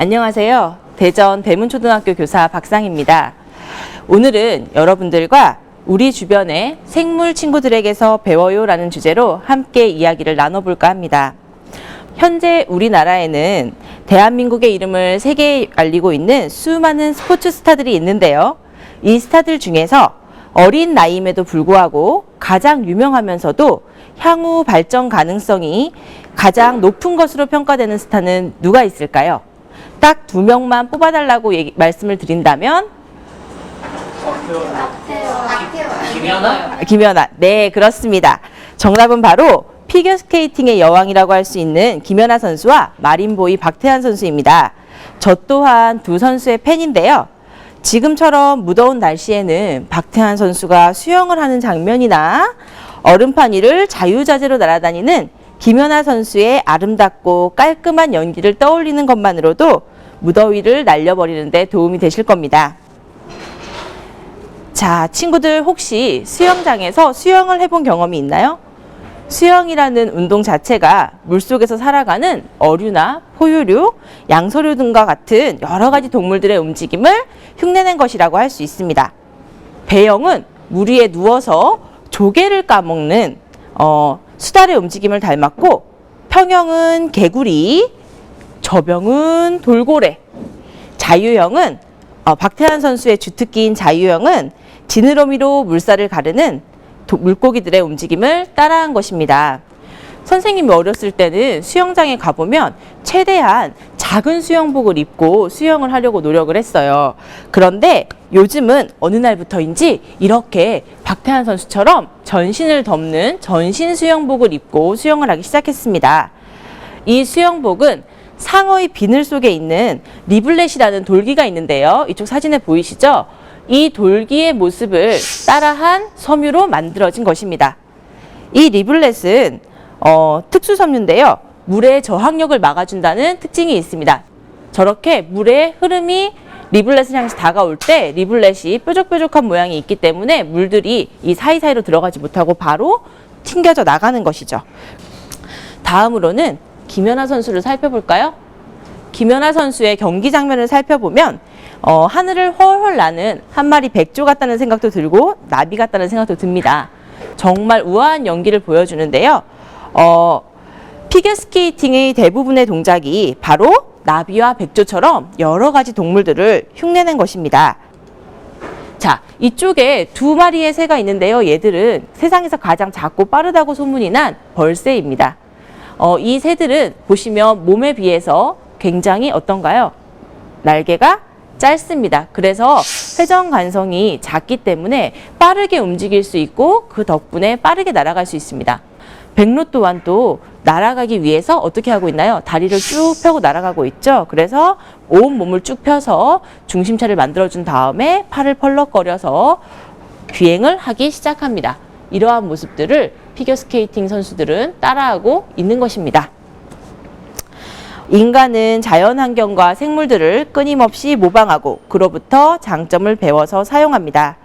안녕하세요. 대전 대문초등학교 교사 박상입니다. 오늘은 여러분들과 우리 주변의 생물 친구들에게서 배워요 라는 주제로 함께 이야기를 나눠볼까 합니다. 현재 우리나라에는 대한민국의 이름을 세계에 알리고 있는 수많은 스포츠 스타들이 있는데요. 이 스타들 중에서 어린 나이임에도 불구하고 가장 유명하면서도 향후 발전 가능성이 가장 높은 것으로 평가되는 스타는 누가 있을까요? 딱 2명만 뽑아달라고 말씀을 드린다면 김연아. 네, 그렇습니다. 정답은 바로 피겨스케이팅의 여왕이라고 할 수 있는 김연아 선수와 마린보이 박태환 선수입니다. 저 또한 두 선수의 팬인데요. 지금처럼 무더운 날씨에는 박태환 선수가 수영을 하는 장면이나 얼음판 위를 자유자재로 날아다니는 김연아 선수의 아름답고 깔끔한 연기를 떠올리는 것만으로도 무더위를 날려버리는 데 도움이 되실 겁니다. 자, 친구들 혹시 수영장에서 수영을 해본 경험이 있나요? 수영이라는 운동 자체가 물속에서 살아가는 어류나 포유류, 양서류 등과 같은 여러 가지 동물들의 움직임을 흉내낸 것이라고 할 수 있습니다. 배영은 물 위에 누워서 조개를 까먹는 수달의 움직임을 닮았고, 평영은 개구리, 저병은 돌고래, 자유형은 박태환 선수의 주특기인 자유형은 지느러미로 물살을 가르는 물고기들의 움직임을 따라한 것입니다. 선생님이 어렸을 때는 수영장에 가보면 최대한 작은 수영복을 입고 수영을 하려고 노력을 했어요. 그런데 요즘은 어느 날부터인지 이렇게 박태환 선수처럼 전신을 덮는 전신 수영복을 입고 수영을 하기 시작했습니다. 이 수영복은 상어의 비늘 속에 있는 리블렛이라는 돌기가 있는데요. 이쪽 사진에 보이시죠? 이 돌기의 모습을 따라한 섬유로 만들어진 것입니다. 이 리블렛은 특수 섬유인데요. 물의 저항력을 막아준다는 특징이 있습니다. 저렇게 물의 흐름이 리블렛을 향해서 다가올 때 리블렛이 뾰족뾰족한 모양이 있기 때문에 물들이 이 사이사이로 들어가지 못하고 바로 튕겨져 나가는 것이죠. 다음으로는 김연아 선수를 살펴볼까요? 김연아 선수의 경기 장면을 살펴보면 하늘을 훨훨 나는 한 마리 백조 같다는 생각도 들고 나비 같다는 생각도 듭니다. 정말 우아한 연기를 보여주는데요. 피겨스케이팅의 대부분의 동작이 바로 나비와 백조처럼 여러 가지 동물들을 흉내낸 것입니다. 자, 이쪽에 2마리의 새가 있는데요. 얘들은 세상에서 가장 작고 빠르다고 소문이 난 벌새입니다. 이 새들은 보시면 몸에 비해서 굉장히 어떤가요? 날개가 짧습니다. 그래서 회전 간성이 작기 때문에 빠르게 움직일 수 있고 그 덕분에 빠르게 날아갈 수 있습니다. 백로 또한 또 날아가기 위해서 어떻게 하고 있나요? 다리를 쭉 펴고 날아가고 있죠. 그래서 온 몸을 쭉 펴서 중심차를 만들어준 다음에 팔을 펄럭거려서 비행을 하기 시작합니다. 이러한 모습들을 피겨스케이팅 선수들은 따라하고 있는 것입니다. 인간은 자연환경과 생물들을 끊임없이 모방하고 그로부터 장점을 배워서 사용합니다.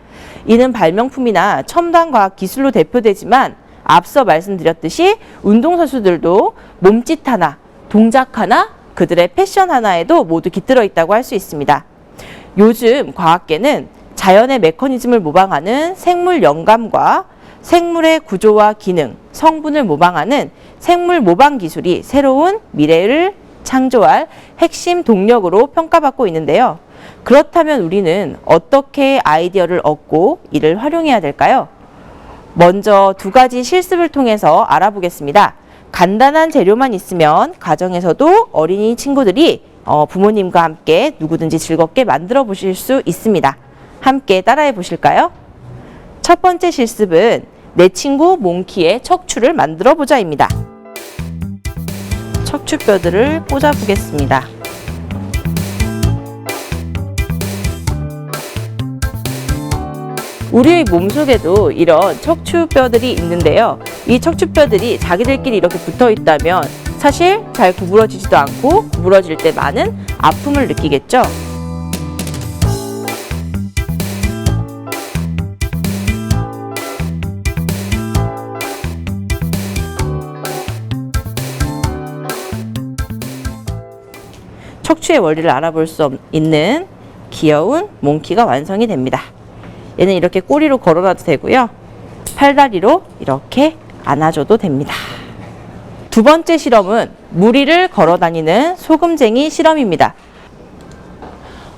이는 발명품이나 첨단 과학 기술로 대표되지만 앞서 말씀드렸듯이 운동선수들도 몸짓 하나, 동작 하나, 그들의 패션 하나에도 모두 깃들어 있다고 할 수 있습니다. 요즘 과학계는 자연의 메커니즘을 모방하는 생물 영감과 생물의 구조와 기능, 성분을 모방하는 생물 모방 기술이 새로운 미래를 창조할 핵심 동력으로 평가받고 있는데요. 그렇다면 우리는 어떻게 아이디어를 얻고 이를 활용해야 될까요? 먼저 2가지 실습을 통해서 알아보겠습니다. 간단한 재료만 있으면 가정에서도 어린이 친구들이 부모님과 함께 누구든지 즐겁게 만들어 보실 수 있습니다. 함께 따라해 보실까요? 첫 번째 실습은 내 친구 몽키의 척추를 만들어 보자입니다. 척추뼈들을 꽂아 보겠습니다. 우리의 몸속에도 이런 척추뼈들이 있는데요. 이 척추뼈들이 자기들끼리 이렇게 붙어 있다면 사실 잘 구부러지지도 않고 구부러질 때 많은 아픔을 느끼겠죠. 척추의 원리를 알아볼 수 있는 귀여운 몽키가 완성이 됩니다. 얘는 이렇게 꼬리로 걸어놔도 되고요. 팔다리로 이렇게 안아줘도 됩니다. 두 번째 실험은 무리를 걸어다니는 소금쟁이 실험입니다.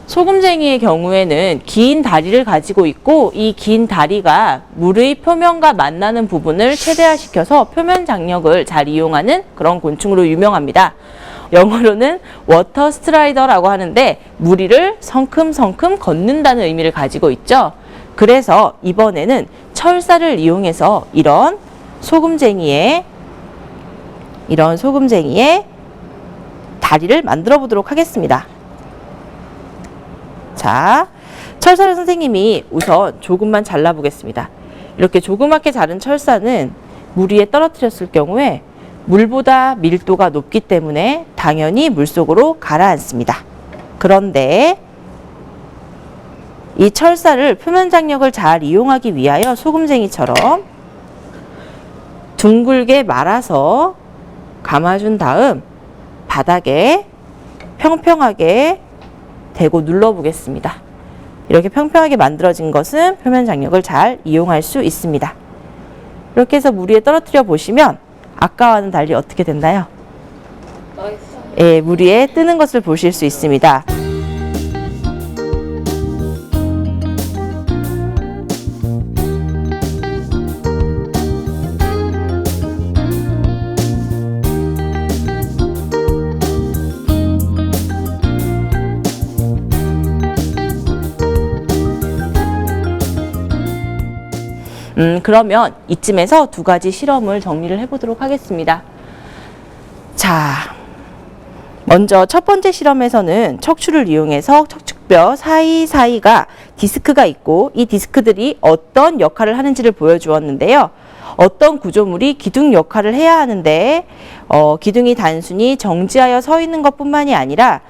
소금쟁이의 경우에는 긴 다리를 가지고 있고 이 긴 다리가 물의 표면과 만나는 부분을 최대화시켜서 표면 장력을 잘 이용하는 그런 곤충으로 유명합니다. 영어로는 워터 스트라이더라고 하는데 무리를 성큼성큼 걷는다는 의미를 가지고 있죠. 그래서 이번에는 철사를 이용해서 이런 소금쟁이의 다리를 만들어 보도록 하겠습니다. 자, 철사를 선생님이 우선 조금만 잘라 보겠습니다. 이렇게 조그맣게 자른 철사는 물 위에 떨어뜨렸을 경우에 물보다 밀도가 높기 때문에 당연히 물속으로 가라앉습니다. 그런데 이 철사를 표면 장력을 잘 이용하기 위하여 소금쟁이처럼 둥글게 말아서 감아준 다음 바닥에 평평하게 대고 눌러 보겠습니다. 이렇게 평평하게 만들어진 것은 표면 장력을 잘 이용할 수 있습니다. 이렇게 해서 물 위에 떨어뜨려 보시면 아까와는 달리 어떻게 됐나요? 예, 물 위에 뜨는 것을 보실 수 있습니다. 그러면 이쯤에서 두 가지 실험을 정리를 해보도록 하겠습니다. 자, 먼저 첫 번째 실험에서는 척추를 이용해서 척추뼈 사이사이가 디스크가 있고 이 디스크들이 어떤 역할을 하는지를 보여주었는데요. 어떤 구조물이 기둥 역할을 해야 하는데 기둥이 단순히 정지하여 서 있는 것뿐만이 아니라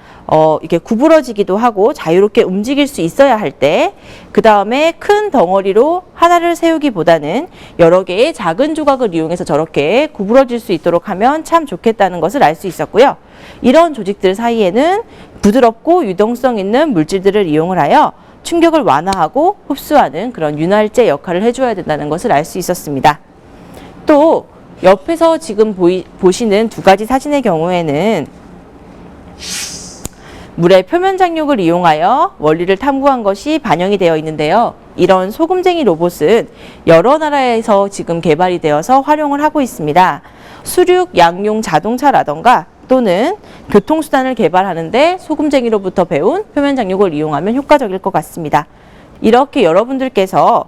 이렇게 구부러지기도 하고 자유롭게 움직일 수 있어야 할 때, 그 다음에 큰 덩어리로 하나를 세우기보다는 여러 개의 작은 조각을 이용해서 저렇게 구부러질 수 있도록 하면 참 좋겠다는 것을 알 수 있었고요. 이런 조직들 사이에는 부드럽고 유동성 있는 물질들을 이용을 하여 충격을 완화하고 흡수하는 그런 윤활제 역할을 해줘야 된다는 것을 알 수 있었습니다. 또 옆에서 지금 보시는 두 가지 사진의 경우에는 물의 표면 장력을 이용하여 원리를 탐구한 것이 반영이 되어 있는데요. 이런 소금쟁이 로봇은 여러 나라에서 지금 개발이 되어서 활용을 하고 있습니다. 수륙 양용 자동차라던가 또는 교통수단을 개발하는데 소금쟁이로부터 배운 표면 장력을 이용하면 효과적일 것 같습니다. 이렇게 여러분들께서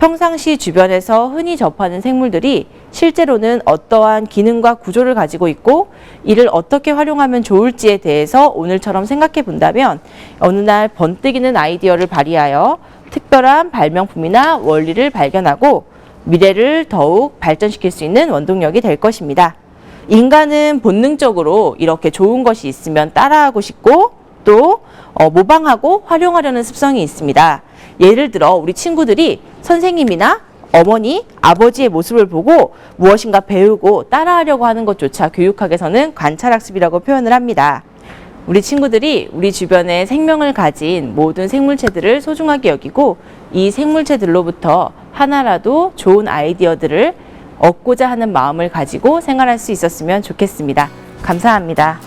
평상시 주변에서 흔히 접하는 생물들이 실제로는 어떠한 기능과 구조를 가지고 있고 이를 어떻게 활용하면 좋을지에 대해서 오늘처럼 생각해 본다면 어느 날 번뜩이는 아이디어를 발휘하여 특별한 발명품이나 원리를 발견하고 미래를 더욱 발전시킬 수 있는 원동력이 될 것입니다. 인간은 본능적으로 이렇게 좋은 것이 있으면 따라하고 싶고 또 모방하고 활용하려는 습성이 있습니다. 예를 들어 우리 친구들이 선생님이나 어머니, 아버지의 모습을 보고 무엇인가 배우고 따라하려고 하는 것조차 교육학에서는 관찰학습이라고 표현을 합니다. 우리 친구들이 우리 주변에 생명을 가진 모든 생물체들을 소중하게 여기고 이 생물체들로부터 하나라도 좋은 아이디어들을 얻고자 하는 마음을 가지고 생활할 수 있었으면 좋겠습니다. 감사합니다.